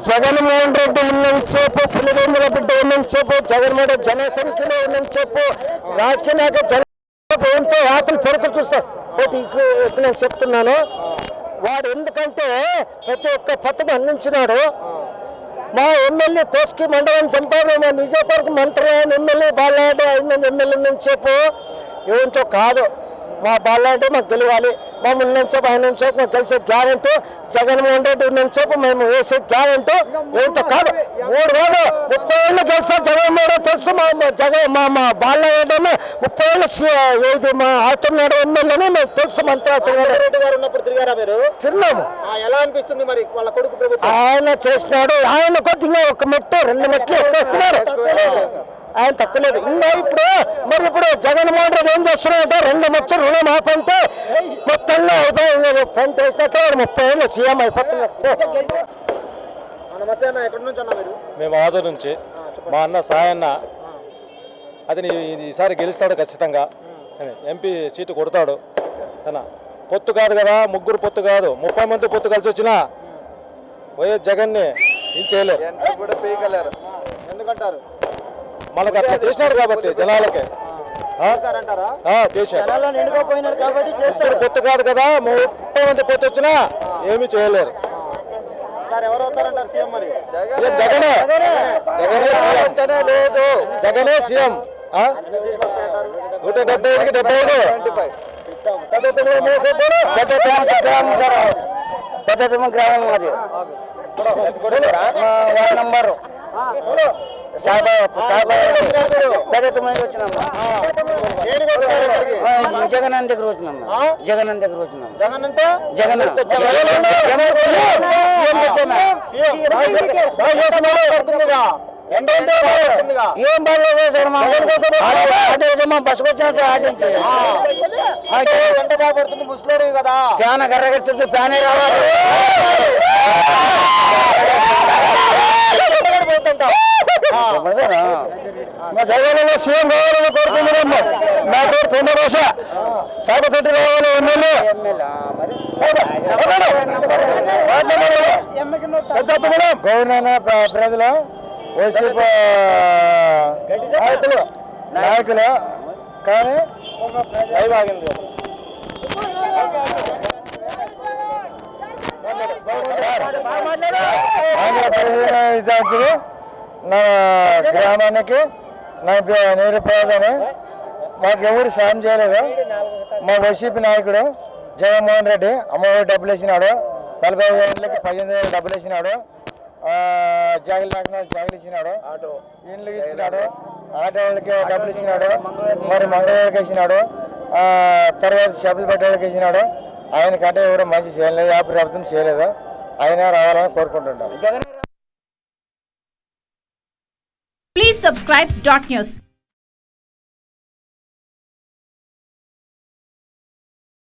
జగన్మోహన్ రెడ్డి ఉన్నంతసేపు పులివెందుల బిడ్డ ఉన్నంతసేపు జగన్మోహన్ రెడ్డి జనసంఖ్యలో ఉన్నంతసేపు రాజకీయ నాయకులు జనంతో యాత్రలు పెరుకు చూస్తారు. నేను చెప్తున్నాను, వాడు ఎందుకంటే ప్రతి ఒక్క పథకం అందించినాడు. మా ఎమ్మెల్యే కోస్కి మండలం చంపాడు, మా నిజాపూర్కి మంత్రి ఎమ్మెల్యే బాలారెడ్డి 5 మంది ఎమ్మెల్యే ఉన్నంతసేపు ఏమిటో కాదు. మా బాలారెడ్డి మాకు గెలవాలి, మమ్మల్ని ఉన్నంతసేపు ఆయన ఉన్నంతసేపు మాకు గెలిచే గ్యారెంటీ. జగన్మోహన్ రెడ్డి ఉన్నంతసేపు మేము వేసే గ్యారెంటీ ఏమిటో కాదు. 3 రోజులు 30 ఏళ్ళు గెలిస్తారు జగన్మోహన్ రెడ్డి తెలుసు. మా బాలారెడ్డి 30 ఏళ్ళు ఇది మా అవుతున్నాడు ఎమ్మెల్యేని మేము తెలుసు. మంత్రి రెడ్డి గారు ఉన్నప్పుడు తిరిగారా మీరు? తిన్నాము. ఎలా అనిపిస్తుంది మరి వాళ్ళ కొడుకు ప్రభుత్వం? ఆయన చేసినాడు. ఆయన కొద్దిగా ఒక మెట్టు 2 మెట్లు ఎక్కువ ఎక్కినారు, ఆయన తక్కువలేదు. ఇప్పుడు మరి ఇప్పుడు జగన్మోహన్ రెడ్డి ఏం చేస్తున్నాడంటే 2 మచ్చలు రుణం ఆపంటే మొత్తంగా అయిపోయింది. పని చేసినట్టు 30 ఏళ్ళు సీఎం అయిపోతున్నారు. మేము ఆదూరు నుంచి. మా అన్న సాయన్న అతని ఈసారి గెలుస్తాడు ఖచ్చితంగా. ఎంపీ సీటు కొడతాడు. పొత్తు కాదు కదా, ముగ్గురు పొత్తు కాదు, 30 మంది పొత్తు కలిసి వచ్చినా వైఎస్ జగన్ని ఏం చేయలేరు. ఎందుకంటారు? మనకు అట్లా చేసినాడు కాబట్టి జనాలకి చేశారు. పొత్తు కాదు కదా, 30 మంది పొత్తు వచ్చినా ఏమీ చేయలేరు. జగనే లేదు, జగనే సీఎం. 175కి 75. పెద్ద గ్రామం అది వార్డు నంబరు జగన్ దగ్గర వచ్చినాము. జగన్ దగ్గర వచ్చినాము. జగన్ ఏం బాగా మా బస్సుకు వచ్చినట్టు ఆడించి ముసలోడు కదా, ఫ్యాన్ కర్రగడుతుంది, ఫ్యానే రావాలి. మా జగన్లో సీఎం కావాలని కోరుకుంటున్నాము. నా పేరు తొండరోష, సాగతొట్టి రావాలి ఎమ్మెల్యే. గౌరవ ప్రజలు వైసీపీ నాయకులు కానీ విద్యార్థులు నా గ్రామానికి నా నిరుపేదని మాకు ఎవరు సాయం చేయలేదు. మా వైసీపీ నాయకుడు జగన్మోహన్ రెడ్డి అమ్మఒడి డబ్బులు వేసినాడు, 45 ఏళ్ళకి 18,000 డబ్బులు వేసినాడు, జాగిలు నాకిన జాగిలు ఇచ్చినాడు, ఇండ్లకి ఇచ్చినాడు, ఆటో వాళ్ళకి డబ్బులు ఇచ్చినాడు, మరి మంగళవాళ్ళకి వేసినాడు, తర్వాత షాపులు పెట్టేవాళ్ళకి వేసినాడు. ఆయన కంటే ఎవరు మంచి చేయలేదు, ఆ ప్రభుత్వం చేయలేదు. ఆయన రావాలని కోరుకుంటున్నాడు. Please subscribe .news.